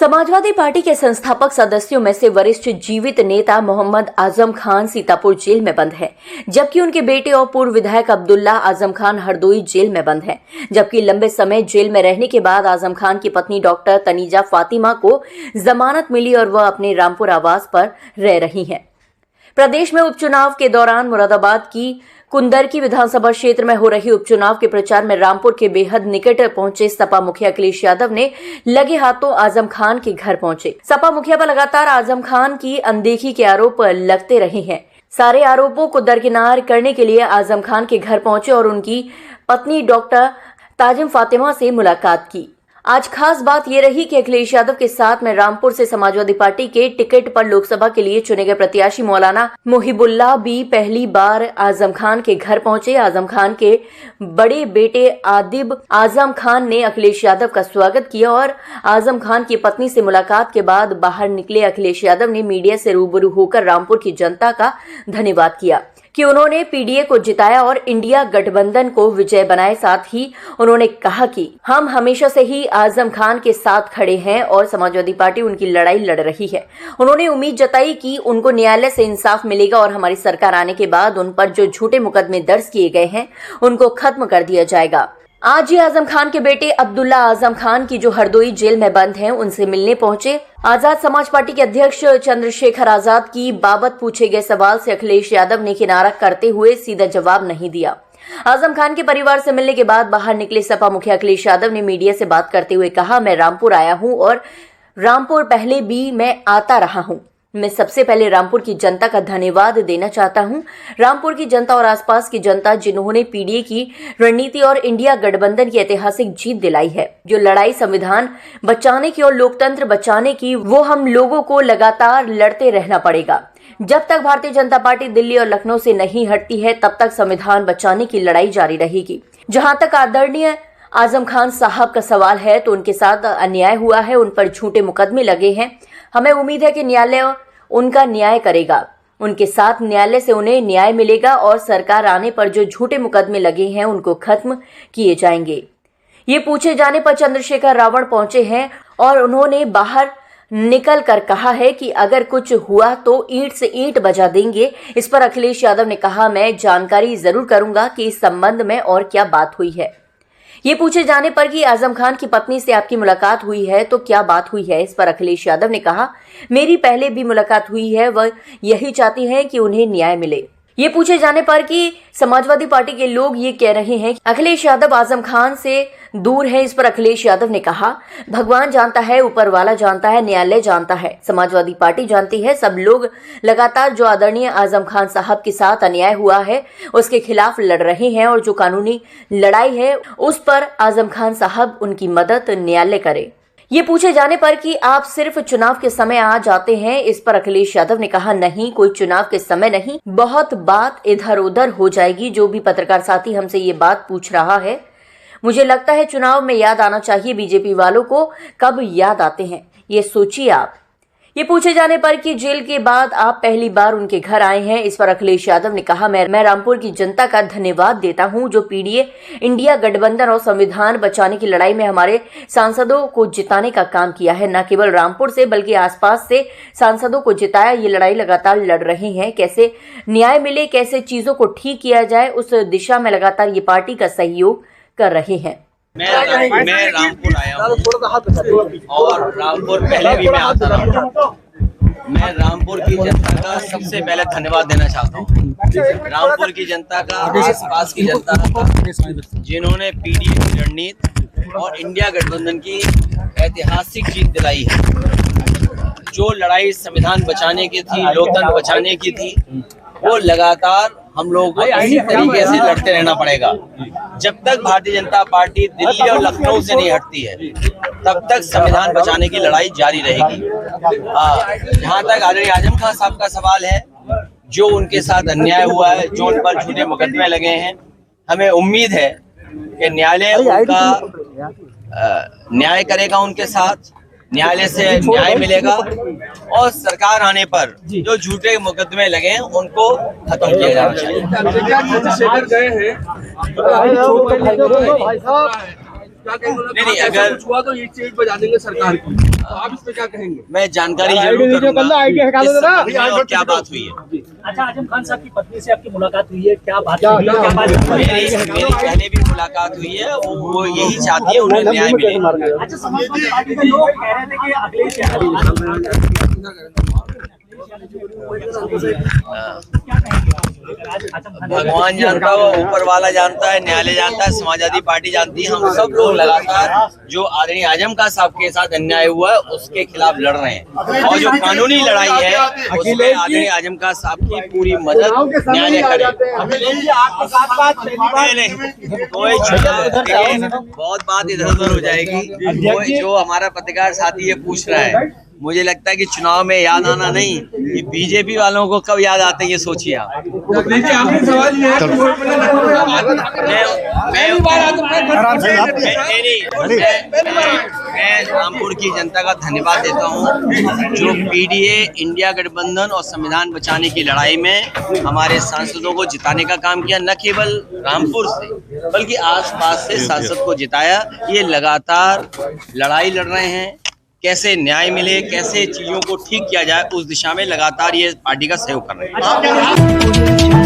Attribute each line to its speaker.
Speaker 1: Samajwadi party के संस्थापक सदस्यों में से वरिष्ठ जीवित नेता मोहम्मद आजम खान सीतापुर जेल में बंद है, जबकि उनके बेटे और पूर्व विधायक अब्दुल्ला आजम खान हरदोई जेल में बंद हैं। जबकि लंबे समय जेल में रहने के बाद आजम खान की पत्नी डॉक्टर तनीजा फातिमा को जमानत मिली और वह अपने रामपुर आवास पर रह रही हैं। प्रदेश में उपचुनाव के दौरान मुरादाबाद की कुंदरकी विधानसभा क्षेत्र में हो रही उपचुनाव के प्रचार में रामपुर के बेहद निकट पहुंचे सपा मुखिया अखिलेश यादव ने लगे हाथों आजम खान के घर पहुंचे। सपा मुखिया पर लगातार आजम खान की अनदेखी के आरोप लगते रहे हैं। सारे आरोपों को दरकिनार करने के लिए आजम खान के घर पहुंचे और उनकी पत्नी डॉक्टर ताजिम फातिमा से मुलाकात की। आज खास बात ये रही कि अखिलेश यादव के साथ में रामपुर से समाजवादी पार्टी के टिकट पर लोकसभा के लिए चुने गए प्रत्याशी मौलाना मुहिबुल्लाह भी पहली बार आजम खान के घर पहुंचे। आजम खान के बड़े बेटे आदिब आजम खान ने अखिलेश यादव का स्वागत किया और आजम खान की पत्नी से मुलाकात के बाद बाहर निकले अखिलेश यादव ने मीडिया से रूबरू होकर रामपुर की जनता का धन्यवाद किया कि उन्होंने पीडीए को जिताया और इंडिया गठबंधन को विजय बनाए। साथ ही उन्होंने कहा कि हम हमेशा से ही आजम खान के साथ खड़े हैं और समाजवादी पार्टी उनकी लड़ाई लड़ रही है। उन्होंने उम्मीद जताई कि उनको न्यायालय से इंसाफ मिलेगा और हमारी सरकार आने के बाद उन पर जो झूठे मुकदमे दर्ज किए गए हैं उनको खत्म कर दिया जाएगा। आज ही आजम खान के बेटे अब्दुल्ला आजम खान की जो हरदोई जेल में बंद हैं उनसे मिलने पहुंचे। आजाद समाज पार्टी के अध्यक्ष चंद्रशेखर आजाद की बाबत पूछे गए सवाल से अखिलेश यादव ने किनारा करते हुए सीधा जवाब नहीं दिया। आजम खान के परिवार से मिलने के बाद बाहर निकले सपा मुखिया अखिलेश यादव ने मीडिया से बात करते हुए कहा, मैं रामपुर आया हूं और रामपुर पहले भी मैं आता रहा हूं। मैं सबसे पहले रामपुर की जनता का धन्यवाद देना चाहता हूं। रामपुर की जनता और आसपास की जनता जिन्होंने पीडीए की रणनीति और इंडिया गठबंधन की ऐतिहासिक जीत दिलाई है। जो लड़ाई संविधान बचाने की और लोकतंत्र बचाने की, वो हम लोगों को लगातार लड़ते रहना पड़ेगा। जब तक भारतीय जनता पार्टी दिल्ली और लखनऊ से नहीं हटती है तब तक संविधान बचाने की लड़ाई जारी रहेगी। जहां तक आदरणीय आजम खान साहब का सवाल है तो उनके साथ अन्याय हुआ है, उन पर झूठे मुकदमे लगे हैं। हमें उम्मीद है कि न्यायालय उनका न्याय करेगा, उनके साथ न्यायालय से उन्हें न्याय मिलेगा और सरकार आने पर जो झूठे मुकदमे लगे हैं उनको खत्म किए जाएंगे। ये पूछे जाने पर चंद्रशेखर रावण पहुंचे हैं और उन्होंने बाहर निकल कर कहा है कि अगर कुछ हुआ तो ईंट से ईंट बजा देंगे। इस पर अखिलेश यादव ने कहा, मैं जानकारी जरूर करूंगा कि इस संबंध में और क्या बात हुई है। ये पूछे जाने पर कि आजम खान की पत्नी से आपकी मुलाकात हुई है तो क्या बात हुई है, इस पर अखिलेश यादव ने कहा, मेरी पहले भी मुलाकात हुई है, वह यही चाहती हैं कि उन्हें न्याय मिले। ये पूछे जाने पर कि समाजवादी पार्टी के लोग ये कह रहे हैं कि अखिलेश यादव आजम खान से दूर है, इस पर अखिलेश यादव ने कहा, भगवान जानता है, ऊपर वाला जानता है, न्यायालय जानता है, समाजवादी पार्टी जानती है। सब लोग लगातार जो आदरणीय आजम खान साहब के साथ अन्याय हुआ है उसके खिलाफ लड़ रहे हैं और जो कानूनी लड़ाई है उस पर आजम खान साहब उनकी मदद न्यायालय करे। ये पूछे जाने पर कि आप सिर्फ चुनाव के समय आ जाते हैं, इस पर अखिलेश यादव ने कहा, नहीं, कोई चुनाव के समय नहीं, बहुत बात इधर उधर हो जाएगी। जो भी पत्रकार साथी हमसे ये बात पूछ रहा है, मुझे लगता है चुनाव में याद आना चाहिए। बीजेपी वालों को कब याद आते हैं ये सोचिए आप। ये पूछे जाने पर कि जेल के बाद आप पहली बार उनके घर आए हैं, इस पर अखिलेश यादव ने कहा, मैं रामपुर की जनता का धन्यवाद देता हूं जो पीडीए इंडिया गठबंधन और संविधान बचाने की लड़ाई में हमारे सांसदों को जिताने का काम किया है। न केवल रामपुर से बल्कि आसपास से सांसदों को जिताया। ये लड़ाई लगातार लड़ रहे हैं, कैसे न्याय मिले, कैसे चीजों को ठीक किया जाए, उस दिशा में लगातार ये पार्टी का सहयोग कर रहे हैं।
Speaker 2: मैं रामपुर आया हूँ और रामपुर पहले भी मैं आता रहा हूँ। मैं रामपुर की जनता का सबसे पहले धन्यवाद देना चाहता हूँ। रामपुर की जनता का, आसपास की जनता का, जिन्होंने पीडीए की रणनीति और इंडिया गठबंधन की ऐतिहासिक जीत दिलाई है। जो लड़ाई संविधान बचाने की थी, लोकतंत्र बचाने की थी, वो लगातार हम लोगों को इसी तरीके से लड़ते रहना पड़ेगा। जब तक भारतीय जनता पार्टी दिल्ली और लखनऊ से नहीं हटती है तब तक संविधान बचाने की लड़ाई जारी रहेगी। जहाँ तक आदरणीय आजम खान साहब का सवाल है, जो उनके साथ अन्याय हुआ है, जो उन पर झूठे मुकदमे लगे हैं, हमें उम्मीद है कि न्यायालय उनका न्याय करेगा, उनके साथ न्यायालय से न्याय मिलेगा और सरकार आने पर जो झूठे मुकदमे लगे हैं उनको खत्म किया जाना चाहिए।
Speaker 3: क्या कहेंगे?
Speaker 2: नहीं,
Speaker 3: ऐसा
Speaker 2: अगर-
Speaker 3: कुछ हुआ तो ये चीज बजा देंगे सरकार की, तो आप इस पे क्या कहेंगे?
Speaker 2: मैं जानकारी जरूर करूंगा इस संबंध में और क्या बात हुई है।
Speaker 4: अच्छा, आजम खान साहब की पत्नी से आपकी मुलाकात हुई है, क्या बात हुई है? क्या बात हुई है?
Speaker 2: मेरी पहले भी मुलाकात हुई है, वो यही चाहती है उन्हें न्याय मिले।
Speaker 4: अच्छा, समाजवादी पार्टी के लोग कह रहे थे कि अखिलेश
Speaker 2: भगवान जानता है, ऊपर वाला जानता है, न्यायालय जानता है, समाजवादी पार्टी जानती है, हम सब लोग लगातार जो आदरणीय आजम खान साहब के साथ अन्याय हुआ है उसके खिलाफ लड़ रहे हैं और जो कानूनी लड़ाई है उसमें आदरणीय आजम खान साहब की पूरी मदद न्यायालय करे। कोई बहुत बात इधर उधर हो जाएगी। जो हमारा पत्रकार साथी ये पूछ रहा है, मुझे लगता है कि चुनाव में याद आना नहीं, कि बीजेपी वालों को कब याद आते हैं ये सोचिए आप।
Speaker 3: आखिरी सवाल ये है कि वोट मिलने
Speaker 2: मैं रामपुर की जनता का धन्यवाद देता हूँ जो पीडीए इंडिया गठबंधन और संविधान बचाने की लड़ाई में हमारे सांसदों को जिताने का काम किया, न केवल रामपुर से बल्कि आसपास से सांसद को जिताया। ये लगातार लड़ाई लड़ रहे हैं, कैसे न्याय मिले, कैसे चीजों को ठीक किया जाए, उस दिशा में लगातार ये पार्टी का सहयोग कर रहे हैं।